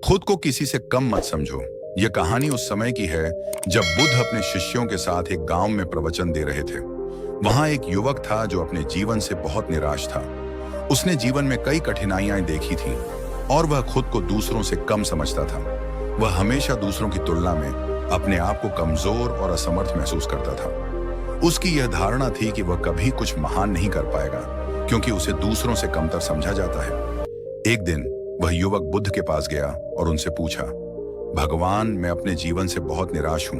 खुद को किसी से कम मत समझो। यह कहानी उस समय की है जब बुद्ध अपने शिष्यों के साथ एक गांव में प्रवचन दे रहे थे। वहां एक युवक था जो अपने जीवन से बहुत निराश था। उसने जीवन में कई कठिनाइयां देखी थीं और वह खुद को दूसरों से कम समझता था। वह हमेशा दूसरों की तुलना में अपने आप को कमजोर और असमर्थ महसूस करता था। उसकी यह धारणा थी कि वह कभी कुछ महान नहीं कर पाएगा क्योंकि उसे दूसरों से कमतर समझा जाता है। एक दिन वह युवक बुद्ध के पास गया और उनसे पूछा, भगवान, मैं अपने जीवन से बहुत निराश हूं।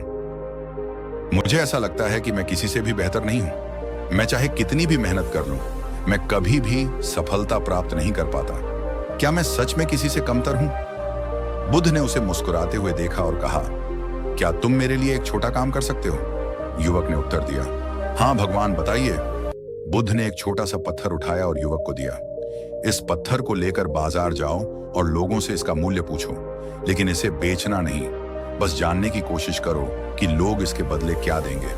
मुझे ऐसा लगता है कि मैं किसी से भी बेहतर नहीं हूं। मैं चाहे कितनी भी मेहनत कर लूं, मैं कभी भी सफलता प्राप्त नहीं कर पाता। क्या मैं सच में किसी से कमतर हूं? बुद्ध ने उसे मुस्कुराते हुए देखा और कहा, क्या तुम मेरे लिए एक छोटा काम कर सकते हो? युवक ने उत्तर दिया, हाँ भगवान, बताइए। बुद्ध ने एक छोटा सा पत्थर उठाया और युवक को दिया। इस पत्थर को लेकर बाजार जाओ और लोगों से इसका मूल्य पूछो, लेकिन इसे बेचना नहीं, बस जानने की कोशिश करो कि लोग इसके बदले क्या देंगे।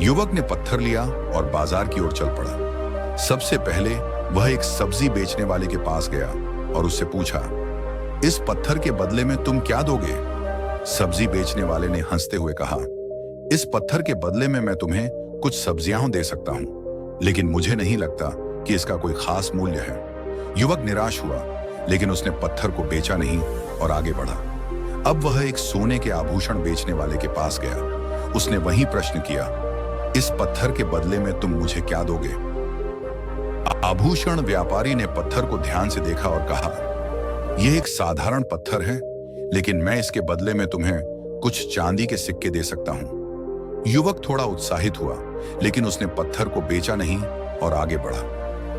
युवक ने पत्थर लिया और बाजार की ओर चल पड़ा। सबसे पहले वह एक सब्जी बेचने वाले के पास गया और उससे पूछा, इस पत्थर के बदले में तुम क्या दोगे? सब्जी बेचने वाले ने हंसते हुए कहा, इस पत्थर के बदले में मैं तुम्हें कुछ सब्जियां दे सकता हूं, लेकिन मुझे नहीं लगता कि इसका कोई खास मूल्य है। युवक निराश हुआ, लेकिन उसने पत्थर को बेचा नहीं और आगे बढ़ा। अब वह एक सोने के आभूषण बेचने वाले के पास गया। उसने वही प्रश्न किया, इस पत्थर के बदले में तुम मुझे क्या दोगे? आभूषण व्यापारी ने पत्थर को ध्यान से देखा और कहा, यह एक साधारण पत्थर है, लेकिन मैं इसके बदले में तुम्हें कुछ चांदी के सिक्के दे सकता हूं। युवक थोड़ा उत्साहित हुआ, लेकिन उसने पत्थर को बेचा नहीं और आगे बढ़ा।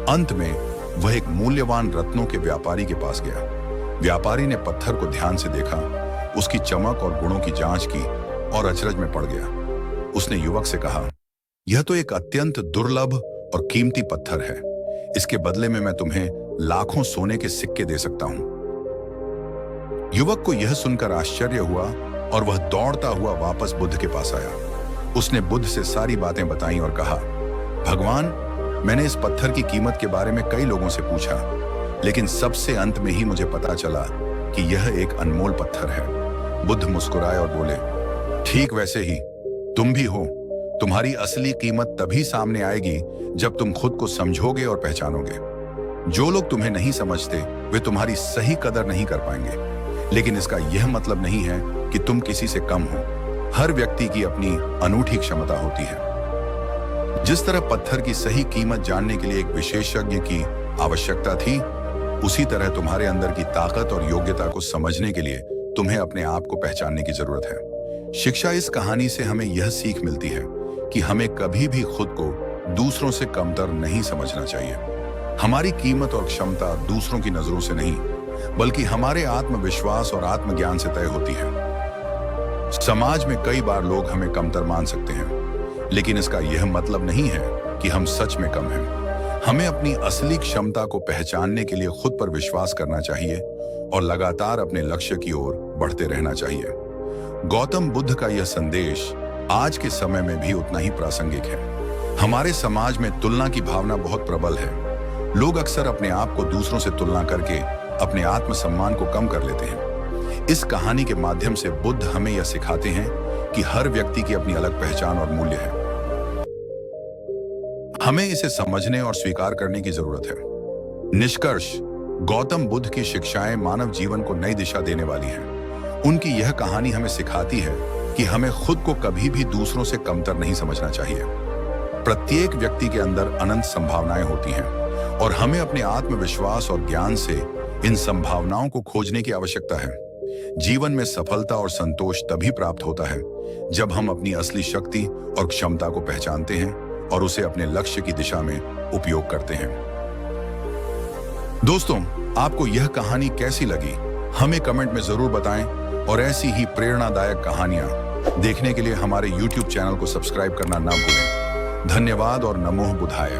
अंत में वह एक मूल्यवान रत्नों के व्यापारी के पास गया। व्यापारी ने पत्थर को ध्यान से देखा, उसकी चमक और गुणों की जांच की और अचरज में पड़ गया। उसने युवक से कहा, यह तो एक अत्यंत दुर्लभ और कीमती पत्थर है। इसके बदले में मैं तुम्हें लाखों सोने के सिक्के दे सकता हूं। युवक को यह सुनकर आश्चर्य हुआ और वह दौड़ता हुआ वापस बुद्ध के पास आया। उसने बुद्ध से सारी बातें बताईं और कहा, भगवान, मैंने इस पत्थर की कीमत के बारे में कई लोगों से पूछा, लेकिन सबसे अंत में ही मुझे पता चला कि यह एक अनमोल पत्थर है। बुद्ध मुस्कुराए और बोले, ठीक वैसे ही तुम भी हो। तुम्हारी असली कीमत तभी सामने आएगी जब तुम खुद को समझोगे और पहचानोगे। जो लोग तुम्हें नहीं समझते वे तुम्हारी सही कदर नहीं कर पाएंगे, लेकिन इसका यह मतलब नहीं है कि तुम किसी से कम हो। हर व्यक्ति की अपनी अनूठी क्षमता होती है। जिस तरह पत्थर की सही कीमत जानने के लिए एक विशेषज्ञ की आवश्यकता थी, उसी तरह तुम्हारे अंदर की ताकत और योग्यता को समझने के लिए तुम्हें अपने आप को पहचानने की जरूरत है। शिक्षा इस कहानी से हमें यह सीख मिलती है कि हमें कभी भी खुद को दूसरों से कमतर नहीं समझना चाहिए। हमारी कीमत और क्षमता दूसरों की नजरों से नहीं, बल्कि हमारे आत्मविश्वास और आत्मज्ञान से तय होती है। समाज में कई बार लोग हमें कमतर मान सकते हैं, लेकिन इसका यह मतलब नहीं है कि हम सच में कम हैं। हमें अपनी असली क्षमता को पहचानने के लिए खुद पर विश्वास करना चाहिए और लगातार अपने लक्ष्य की ओर बढ़ते रहना चाहिए। गौतम बुद्ध का यह संदेश आज के समय में भी उतना ही प्रासंगिक है। हमारे समाज में तुलना की भावना बहुत प्रबल है। लोग अक्सर अपने आप को दूसरों से तुलना करके अपने आत्मसम्मान को कम कर लेते हैं। इस कहानी के माध्यम से बुद्ध हमें यह सिखाते हैं कि हर व्यक्ति की अपनी अलग पहचान और मूल्य है। हमें इसे समझने और स्वीकार करने की जरूरत है। निष्कर्ष, गौतम बुद्ध की शिक्षाएं मानव जीवन को नई दिशा देने वाली हैं। उनकी यह कहानी हमें सिखाती है कि हमें खुद को कभी भी दूसरों से कमतर नहीं समझना चाहिए। प्रत्येक व्यक्ति के अंदर अनंत संभावनाएं होती हैं और हमें अपने आत्मविश्वास और ज्ञान से इन संभावनाओं को खोजने की आवश्यकता है। जीवन में सफलता और संतोष तभी प्राप्त होता है जब हम अपनी असली शक्ति और क्षमता को पहचानते हैं और उसे अपने लक्ष्य की दिशा में उपयोग करते हैं। दोस्तों, आपको यह कहानी कैसी लगी हमें कमेंट में जरूर बताएं और ऐसी ही प्रेरणादायक कहानियां देखने के लिए हमारे YouTube चैनल को सब्सक्राइब करना ना भूलें। धन्यवाद और नमो बुद्धाय।